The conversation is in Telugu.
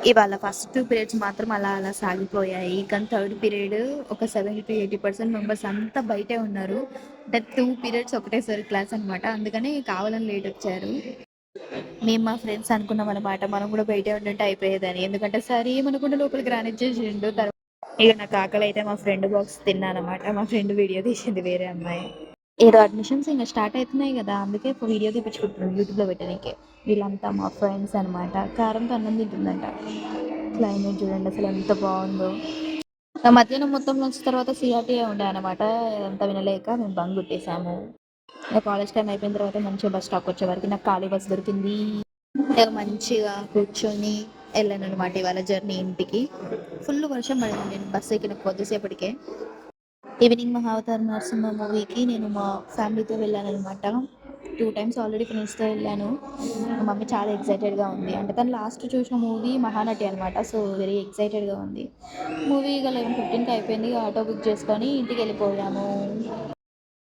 ఇవాళ ఫస్ట్ 2 పీరియడ్స్ మాత్రం అలా అలా సాగిపోయాయి. కానీ థర్డ్ పీరియడ్ ఒక 70-80% మెంబర్స్ అంతా బయటే ఉన్నారు. అంటే 2 పీరియడ్స్ ఒకటేసారి క్లాస్ అనమాట. అందుకని కావాలని లేట్ వచ్చారు. మేము మా ఫ్రెండ్స్ అనుకున్నామనమాట, మనం కూడా బయటే ఉండుంటే అయిపోయేదని. ఎందుకంటే సార్ ఏమనకుండా లోపలికి రానిచ్చేసిండు. ఇక నాకు ఆకలి అయితే మా ఫ్రెండ్ బాక్స్ తిన్నానమాట. మా ఫ్రెండ్ వీడియో తీసింది వేరే అమ్మాయి. ఏదో అడ్మిషన్స్ ఇంకా స్టార్ట్ అవుతున్నాయి కదా, అందుకే వీడియో తీపించుకుంటున్నాను యూట్యూబ్లో పెట్టడానికి. వీళ్ళంతా మా ఫ్రెండ్స్ అనమాట. కారంతో అన్నం తింటుందంట. క్లైమేట్ చూడండి అసలు ఎంత బాగుందో. మధ్యాహ్నం మొత్తం వచ్చిన తర్వాత సిఆర్టీఏ ఉండే అనమాట. అంతా వినలేక మేము బంక్ కొట్టేసాము. కాలేజ్ టైం అయిపోయిన తర్వాత మంచిగా బస్ స్టాప్ వచ్చే వరకు నాకు ఖాళీ బస్ దొరికింది. మంచిగా కూర్చొని వెళ్ళాను అనమాట ఇవాళ జర్నీ ఇంటికి. ఫుల్ వర్షం పడింది నేను బస్సు ఎక్కిన కొద్దిసేపటికే. ఈవినింగ్ మహావతార్ నరసింహ మూవీకి నేను మా ఫ్యామిలీతో వెళ్ళాను అనమాట. 2 టైమ్స్ ఆల్రెడీ ఫ్రెండ్స్తో వెళ్ళాను. మా మమ్మీ చాలా ఎక్సైటెడ్గా ఉంది. అంటే తను లాస్ట్ చూసిన మూవీ మహానటి అనమాట. సో వెరీ ఎక్సైటెడ్గా ఉంది. మూవీ ఇక 11:15కి అయిపోయింది. ఆటో బుక్ చేసుకొని ఇంటికి వెళ్ళిపోయాము.